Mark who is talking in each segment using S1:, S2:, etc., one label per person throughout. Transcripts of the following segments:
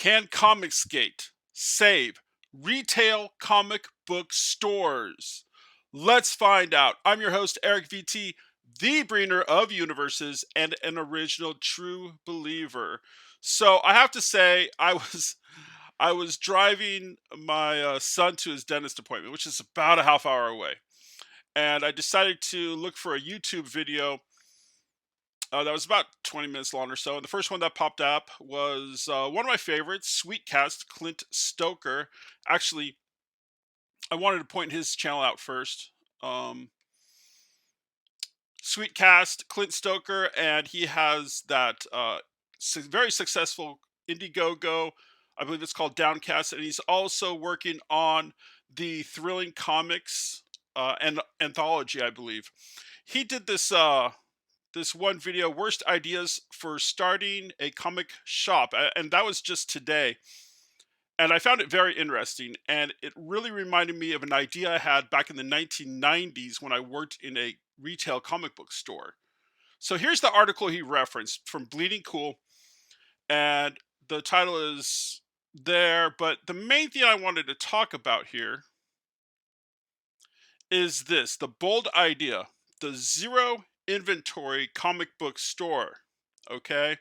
S1: Can COMICSGATE save retail comic book stores? Let's find out. I'm your host, Eric VT, the bringer of universes and an original true believer. So I have to say, I was driving my son to his dentist appointment, which is about a half hour away, and I decided to look for a YouTube video that was about 20 minutes long or so. And the first one that popped up was one of my favorites, Sweetcast, Clint Stoker. Actually, I wanted to point his channel out first. Um, Sweetcast, Clint Stoker, and he has that very successful Indiegogo. I believe it's called Downcast, and he's also working on the Thrilling Comics and anthology, I believe. He did this one video, worst ideas for starting a comic shop, and that was just today, and I found it very interesting, and it really reminded me of an idea I had back in the 1990s when I worked in a retail comic book store. So here's the article he referenced from Bleeding Cool, and the title is there, but the main thing I wanted to talk about here is this: the bold idea, the zero inventory comic book store. Okay.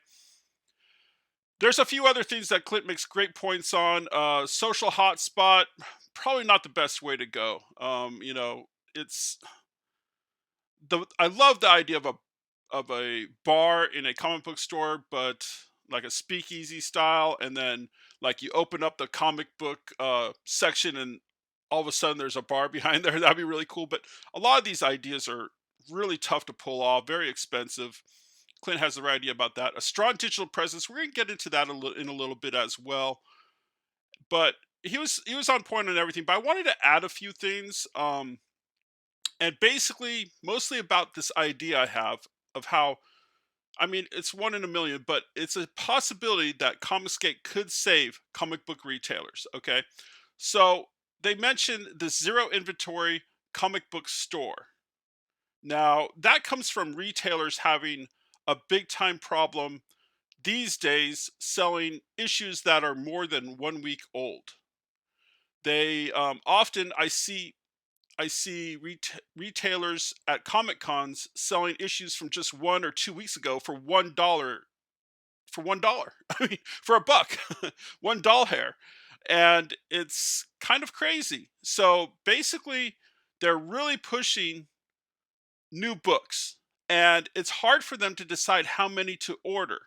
S1: There's a few other things that Clint makes great points on. Social hotspot, probably not the best way to go. It's I love the idea of a bar in a comic book store, but like a speakeasy style, and then like you open up the comic book section, and all of a sudden there's a bar behind there. That'd be really cool. But a lot of these ideas are really tough to pull off, very expensive. Clint has the right idea about that. A strong digital presence. We're going to get into that in a little bit as well. But he was on point on everything. But I wanted to add a few things, and basically mostly about this idea I have of how, I mean, it's one in a million, but it's a possibility that Comicsgate could save comic book retailers. Okay, so they mentioned the zero inventory comic book store. Now, that comes from retailers having a big time problem these days selling issues that are more than 1 week old. They often I see retailers at Comic Cons selling issues from just 1 or 2 weeks ago for $1. For $1, I mean, for a buck, one doll hair, and it's kind of crazy. So basically, they're really pushing new books, and it's hard for them to decide how many to order.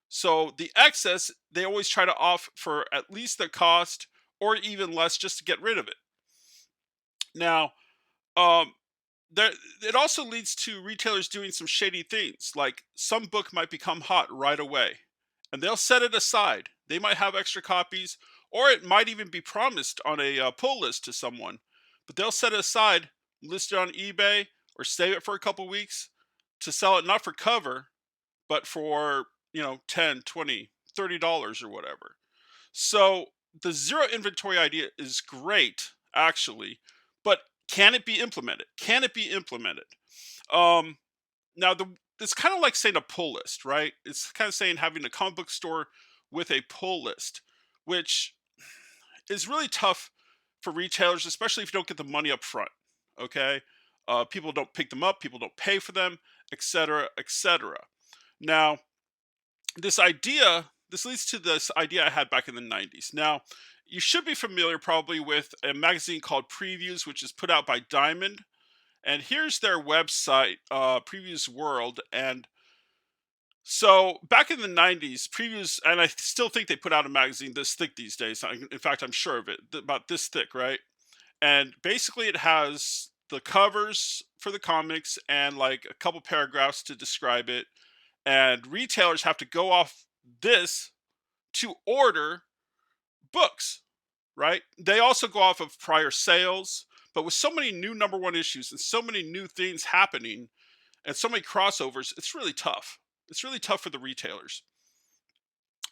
S1: So the excess, they always try to offer for at least the cost or even less just to get rid of it. Now, um, there, it also leads to retailers doing some shady things, like some book might become hot right away, and they'll set it aside. They might have extra copies, or it might even be promised on a pull list to someone, but they'll set it aside, list it on eBay, or save it for a couple weeks to sell it not for cover, but for 10, 20, $30 or whatever. So the zero inventory idea is great, actually, but can it be implemented? Can it be implemented? Um, Now, it's kind of like saying a pull list, right? It's kind of saying having a comic book store with a pull list, which is really tough for retailers, especially if you don't get the money up front. Okay, people don't pick them up, people don't pay for them, etc., etc. Now, this leads to this idea I had back in the 90s. Now, you should be familiar probably with a magazine called Previews, which is put out by Diamond. And here's their website, Previews World. And so back in the 90s, Previews, and I still think they put out a magazine this thick these days. In fact, I'm sure of it, about this thick, right? And basically, it has the covers for the comics and like a couple paragraphs to describe it. And retailers have to go off this to order books, right? They also go off of prior sales, but with so many new number one issues and so many new things happening and so many crossovers, it's really tough. It's really tough for the retailers.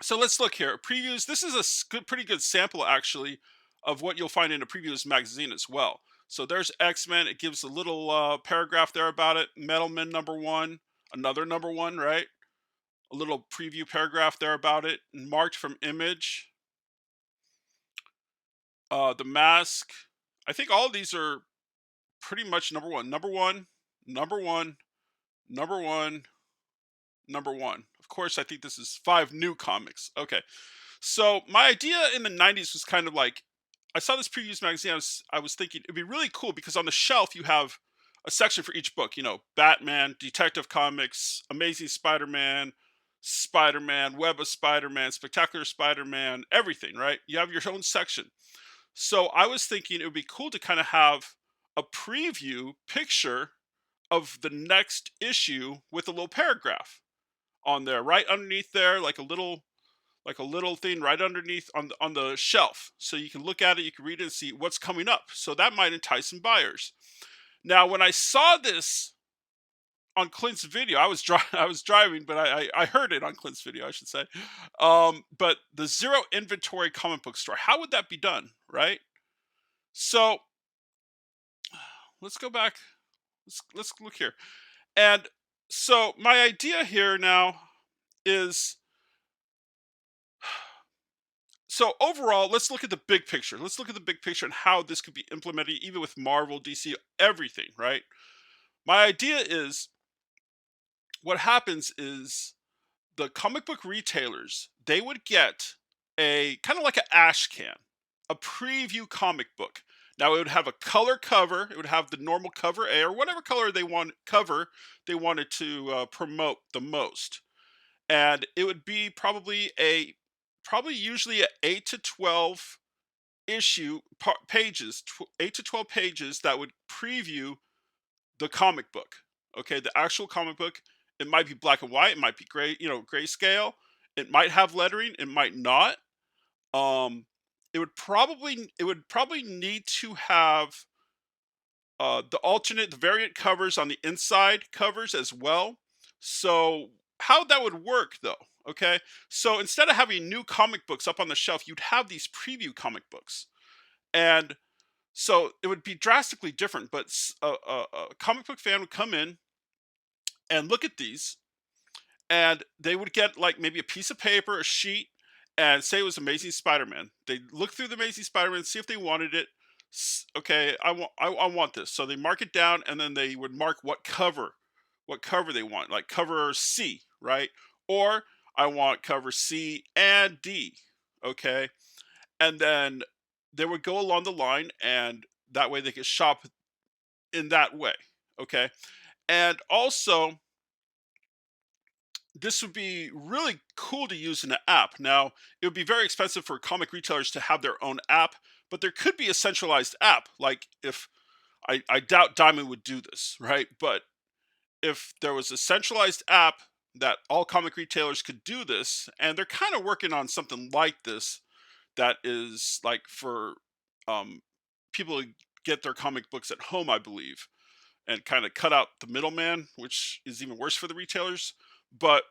S1: So let's look here. Previews. This is a pretty good sample actually of what you'll find in a Previews magazine as well. So there's X-Men. It gives a little paragraph there about it. Metal Men #1, another #1, right? A little preview paragraph there about it, marked from Image. The Mask. I think all of these are pretty much number one. Number one, number one, number one, number one. Of course, I think this is five new comics. Okay. So my idea in the 90s was kind of like I saw this previews magazine. I was thinking it'd be really cool because on the shelf you have a section for each book. Batman, Detective Comics, Amazing Spider-Man, Spider-Man, Web of Spider-Man, Spectacular Spider-Man, everything. Right? You have your own section. So I was thinking it would be cool to kind of have a preview picture of the next issue with a little paragraph on there, right underneath there, like a little thing right underneath on the shelf, so you can look at it, you can read it, and see what's coming up. So that might entice some buyers. Now, when I saw this on Clint's video, I was driving, but I heard it on Clint's video, I should say. But the zero inventory comic book store, how would that be done, right? So let's go back. Let's look here. And so my idea here now is, so overall, let's look at the big picture. Let's look at the big picture and how this could be implemented, even with Marvel, DC, everything, right? My idea is what happens is the comic book retailers, they would get a kind of like an ash can, a preview comic book. Now it would have a color cover. It would have the normal cover A or whatever color they wanted to promote the most, and it would be probably usually a 8 to 12 pages, 8 to 12 pages that would preview the comic book. Okay, the actual comic book. It might be black and white. It might be gray, grayscale. It might have lettering. It might not. Um, it would probably need to have the variant covers on the inside covers as well. So how that would work though? Okay, so instead of having new comic books up on the shelf, you'd have these preview comic books, and so it would be drastically different. But a comic book fan would come in and look at these, and they would get like maybe a piece of paper, a sheet, and say it was Amazing Spider-Man. They look through the Amazing Spider-Man, see if they wanted it. Okay, I want this. So they mark it down, and then they would mark what cover they want, like cover C, right? Or I want cover C and D. Okay, and then they would go along the line, and that way they could shop in that way. Okay, and also this would be really cool to use in an app. Now, it would be very expensive for comic retailers to have their own app, but there could be a centralized app. Like if I doubt Diamond would do this, right? But if there was a centralized app that all comic retailers could do this, and they're kind of working on something like this that is like for um, people to get their comic books at home, I believe, and kind of cut out the middleman, which is even worse for the retailers. But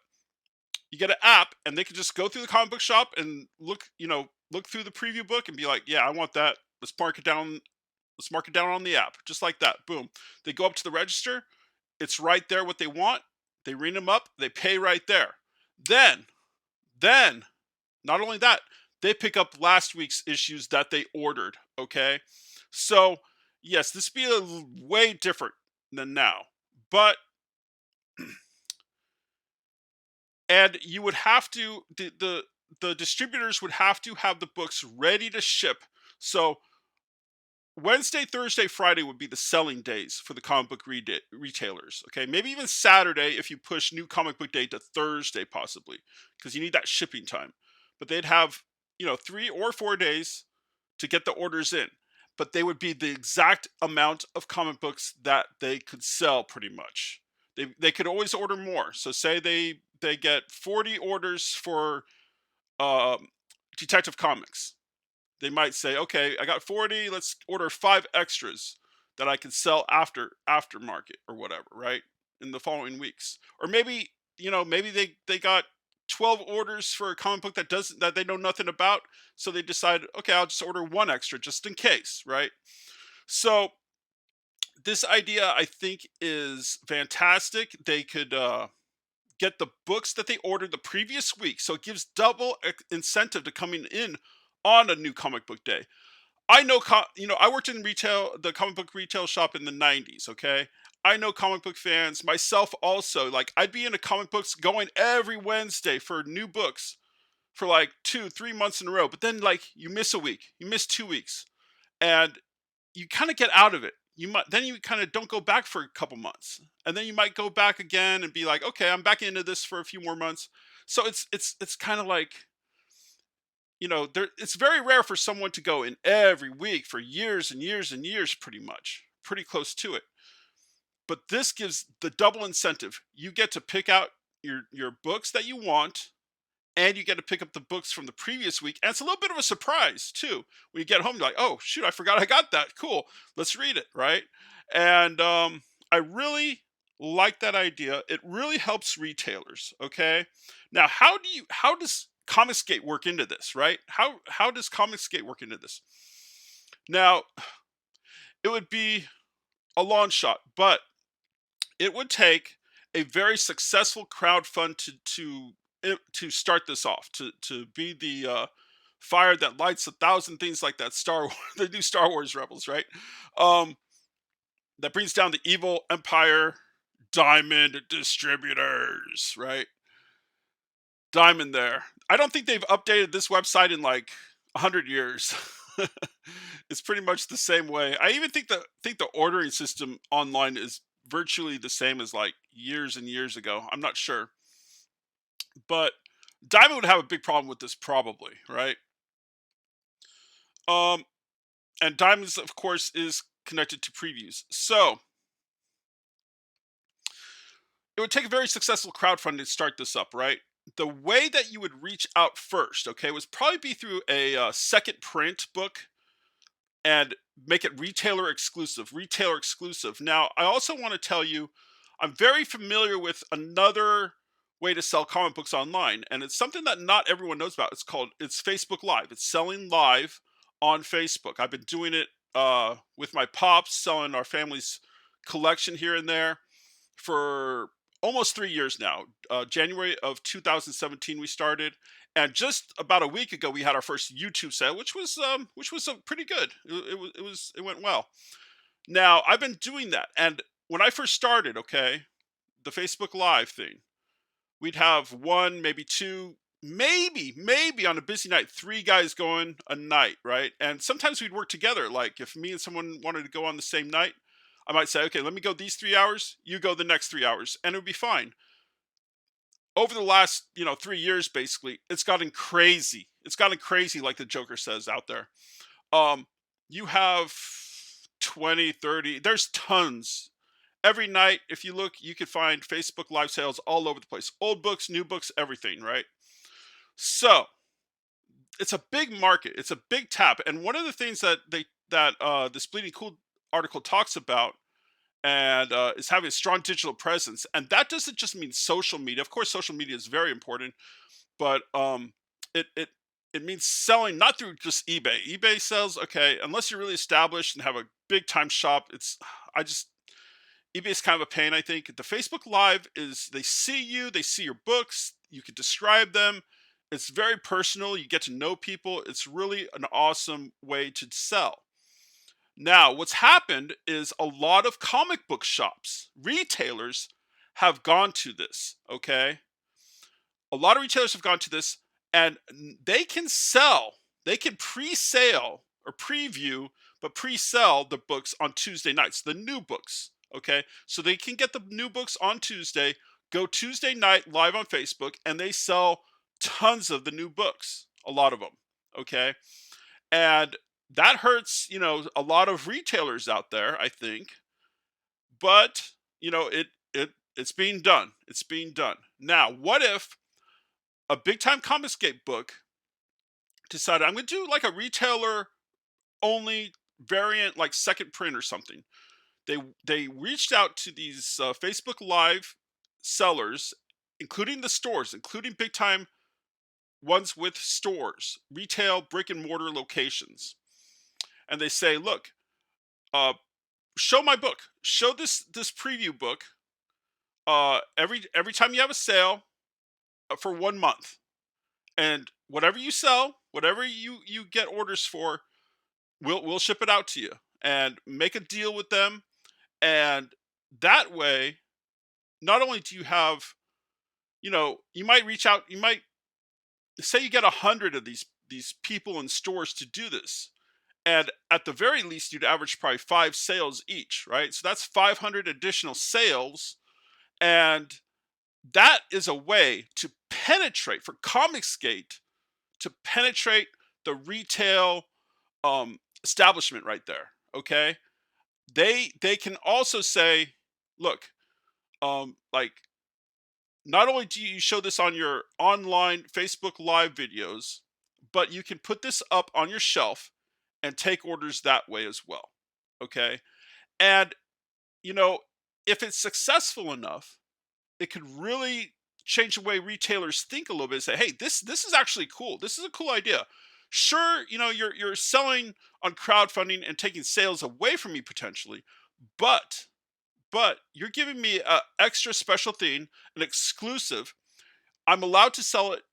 S1: you get an app and they can just go through the comic book shop and look through the preview book and be like, yeah, I want that. Let's mark it down on the app, just like that. Boom. They go up to the register. It's right there what they want. They ring them up. They pay right there. Then, then, not only that, they pick up last week's issues that they ordered. Okay, so yes, this would be way different than now, but and you would have to the distributors would have to have the books ready to ship. So Wednesday, Thursday, Friday would be the selling days for the comic book retailers. Okay, maybe even Saturday if you push New Comic Book Day to Thursday, possibly, because you need that shipping time. But they'd have 3 or 4 days to get the orders in. But they would be the exact amount of comic books that they could sell, pretty much. They could always order more. So say they get 40 orders for um, Detective Comics. They might say, okay, I got 40, let's order 5 extras that I can sell aftermarket or whatever, right? In the following weeks. Or maybe they got 12 orders for a comic book that they know nothing about, so they decide, okay, I'll just order 1 extra just in case, right? So this idea I think is fantastic. They could get the books that they ordered the previous week, so it gives double incentive to coming in on a New Comic Book Day. I know, I worked in retail, the comic book retail shop in the '90s. Okay, I know comic book fans, myself also. Like, I'd be into comic books, going every Wednesday for new books for like 2, 3 months in a row. But then, like, you miss a week, you miss 2 weeks, and you kind of get out of it. You kind of don't go back for a couple months, and then you might go back again and be like, okay, I'm back into this for a few more months. So it's kind of like, there, it's very rare for someone to go in every week for years and years and years, pretty much, pretty close to it. But this gives the double incentive. You get to pick out your books that you want, and you get to pick up the books from the previous week. And it's a little bit of a surprise too. When you get home, you're like, oh shoot, I forgot I got that. Cool. Let's read it, right? And I really like that idea. It really helps retailers. Okay. Now, how does Comicsgate work into this, right? How does Comicsgate work into this? Now, it would be a long shot, but it would take a very successful crowdfund to start this off, to be the fire that lights a thousand things, like that Star Wars, the new Star Wars Rebels, right? Um, that brings down the evil Empire Diamond distributors, right? Diamond there. I don't think they've updated this website in like 100 years. It's pretty much the same way. I even think the ordering system online is virtually the same as like years and years ago. I'm not sure, but Diamond would have a big problem with this probably, right? Um, and Diamonds, of course, is connected to previews, so it would take a very successful crowdfunding to start this up, right? The way that you would reach out first, okay, was probably be through a second print book and make it retailer exclusive. Retailer exclusive. Now, I also want to tell you, I'm very familiar with another way to sell comic books online, and it's something that not everyone knows about. It's Facebook Live. It's selling live on Facebook. I've been doing it with my pops, selling our family's collection here and there for almost 3 years now. January of 2017 we started, and just about a week ago we had our first YouTube sale, which was pretty good. It went well. Now, I've been doing that, and when I first started, okay, the Facebook Live thing, we'd have one, maybe two, maybe on a busy night, three guys going a night, right? And sometimes we'd work together. Like, if me and someone wanted to go on the same night, I might say, okay, let me go these 3 hours, you go the next 3 hours, and it would be fine. Over the last, 3 years, basically, it's gotten crazy. It's gotten crazy, like the Joker says out there. Um, you have 20, 30, there's tons. Every night, if you look, you could find Facebook Live sales all over the place. Old books, new books, everything, right? So it's a big market. It's a big tap. And one of the things that this Bleeding Cool article talks about, and is having a strong digital presence. And that doesn't just mean social media. Of course, social media is very important, but it means selling not through just eBay. eBay sells, okay, unless you're really established and have a big time shop. I just eBay is kind of a pain. I think the Facebook Live is, they see you, they see your books, you can describe them. It's very personal. You get to know people. It's really an awesome way to sell. Now, what's happened is a lot of comic book shops, retailers have gone to this, okay? A lot of retailers have gone to this, and they can pre-sale or preview, but pre-sell the books on Tuesday nights, the new books, okay? So they can get the new books on Tuesday, go Tuesday night live on Facebook, and they sell tons of the new books, a lot of them, okay? And that hurts, a lot of retailers out there, I think. But, it's being done. It's being done. Now, what if a big time Comicsgate book decided, I'm going to do like a retailer only variant, like second print or something? They reached out to these Facebook Live sellers, including the stores, including big time ones with stores, retail brick and mortar locations, and they say, look, uh, show my book, show this preview book, every time you have a sale, for 1 month, and whatever you sell, whatever you get orders for, we'll ship it out to you and make a deal with them. And that way, not only do you have, you might reach out, you might say you get 100 of these people in stores to do this, and at the very least you'd average probably 5 sales each, right? So that's 500 additional sales, and that is a way to penetrate for Comicsgate, to penetrate the retail establishment right there. Okay, they can also say, look, like, not only do you show this on your online Facebook live videos, but you can put this up on your shelf and take orders that way as well. Okay, and you know if it's successful enough, it could really change the way retailers think a little bit and say, hey, this is actually cool. This is a cool idea. Sure, you're selling on crowdfunding and taking sales away from me potentially, but you're giving me a extra special thing, an exclusive. I'm allowed to sell it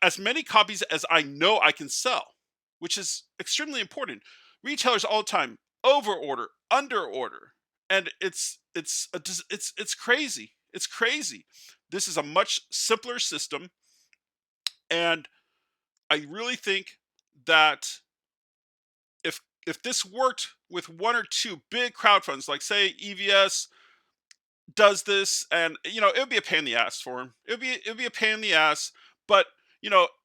S1: as many copies as I know I can sell, which is extremely important. Retailers all the time over order, under order, and it's crazy. It's crazy. This is a much simpler system, and I really think that if this worked with one or two big crowd funds, like say EVS does this, and it would be a pain in the ass for him. It would be a pain in the ass, but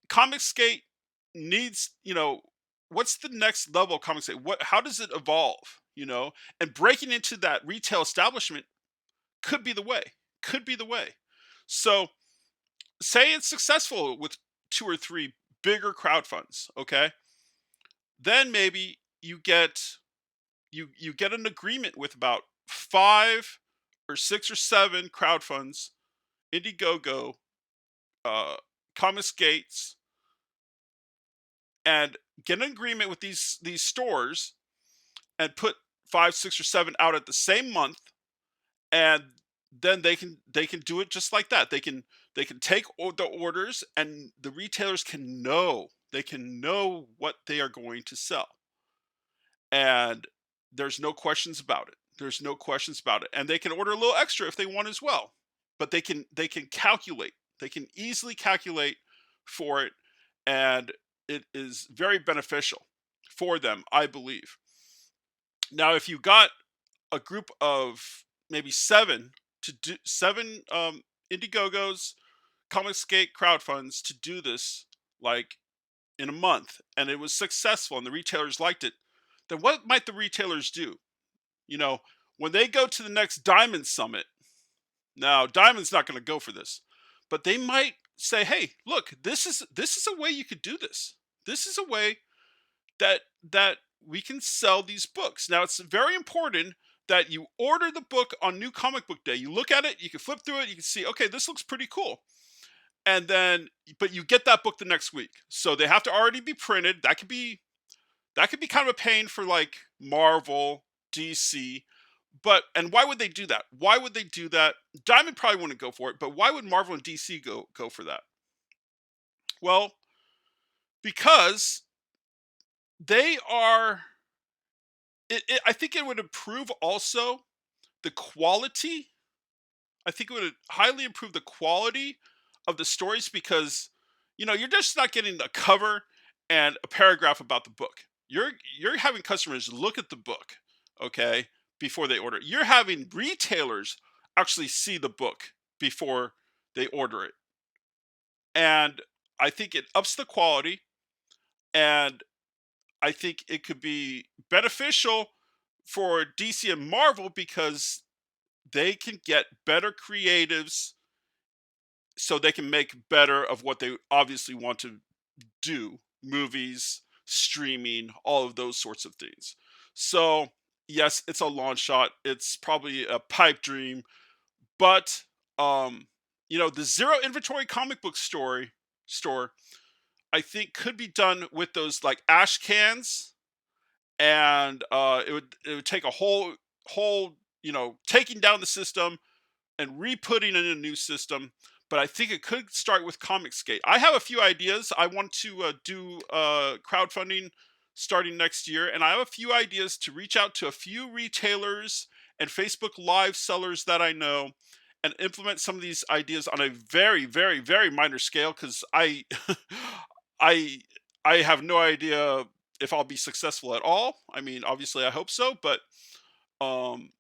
S1: Comicsgate needs, what's the next level of Comicsgate? How does it evolve? And breaking into that retail establishment could be the way. Could be the way. So say it's successful with two or three bigger crowd funds, okay? Then maybe you get an agreement with about 5 or 6 or 7 crowd funds, Indiegogo, uh, Comics Gates, and get an agreement with these stores and put 5, 6, or 7 out at the same month, and then they can do it just like that. They can take the orders, and the retailers can know what they are going to sell, and there's no questions about it. There's no questions about it, and they can order a little extra if they want as well. But they can calculate. They can easily calculate for it, and it is very beneficial for them, I believe. Now, if you got a group of maybe 7 Indiegogos, Comicsgate crowdfunds to do this, like, in a month, and it was successful and the retailers liked it, then what might the retailers do? You know, when they go to the next Diamond Summit, now Diamond's not going to go for this, but they might say, "Hey, look, this is a way you could do this. This is a way that we can sell these books." Now, it's very important that you order the book on New Comic Book Day. You look at it, you can flip through it, you can see, okay, this looks pretty cool. And then, but you get that book the next week. So they have to already be printed. That could be kind of a pain for like Marvel, DC. And why would they do that? Why would they do that? Diamond probably wouldn't go for it, but why would Marvel and DC go for that? Well, because they are. I think it would improve also the quality. I think it would highly improve the quality of the stories, because you're just not getting a cover and a paragraph about the book. You're having customers look at the book, okay, before they order it. You're having retailers actually see the book before they order it. And I think it ups the quality, and I think it could be beneficial for DC and Marvel, because they can get better creatives, so they can make better of what they obviously want to do: movies, streaming, all of those sorts of things. So yes, it's a launch shot, it's probably a pipe dream, but the zero inventory comic book store, I think, could be done with those like ash cans, and it would take a whole taking down the system and re-putting in a new system. But I think it could start with Comicsgate. I have a few ideas. I want to do crowdfunding starting next year, and I have a few ideas to reach out to a few retailers and Facebook Live sellers that I know and implement some of these ideas on a very, very, very minor scale because I I have no idea if I'll be successful at all. I mean, obviously I hope so, but um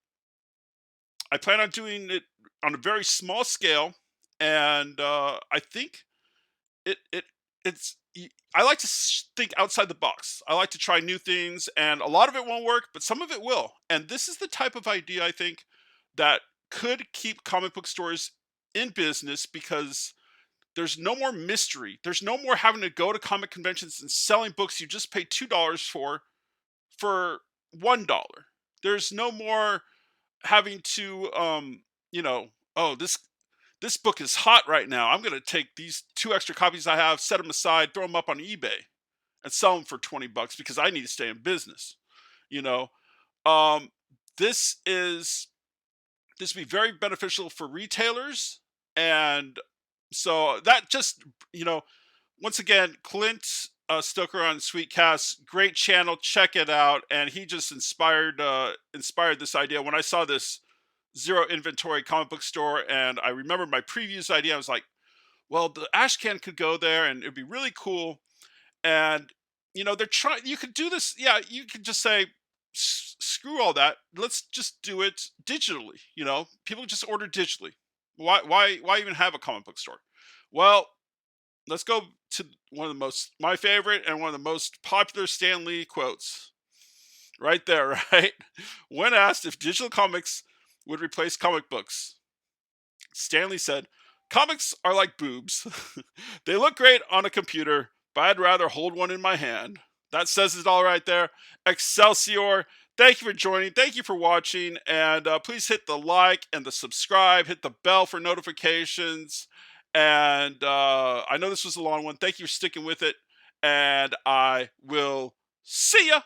S1: I plan on doing it on a very small scale, and I think it it it's I like to think outside the box. I like to try new things, and a lot of it won't work, but some of it will. And this is the type of idea I think that could keep comic book stores in business because there's no more mystery. There's no more having to go to comic conventions and selling books you just paid $2 for $1. There's no more having to you know, oh, this book is hot right now. I'm going to take these two extra copies I have, set them aside, throw them up on eBay and sell them for 20 bucks because I need to stay in business, you know. Um this is this would be very beneficial for retailers, and so that just, you know, once again, Clint Stoker on Sweetcast, great channel, check it out. And he just inspired this idea. When I saw this zero inventory comic book store, and I remember my previous idea, I was like, well, the ash can could go there, and it'd be really cool. And you know, they're trying. You could do this. Yeah, you could just say, Screw all that. Let's just do it digitally." You know, people just order digitally. Why even have a comic book store? Well, let's go to one of the most my favorite and one of the most popular Stan Lee quotes. Right there, right? When asked if digital comics would replace comic books, Stanley said, "Comics are like boobs. They look great on a computer, but I'd rather hold one in my hand." That says it all right there. Excelsior. Thank you for joining. Thank you for watching. And please hit the like and the subscribe. Hit the bell for notifications. And I know this was a long one. Thank you for sticking with it. And I will see ya.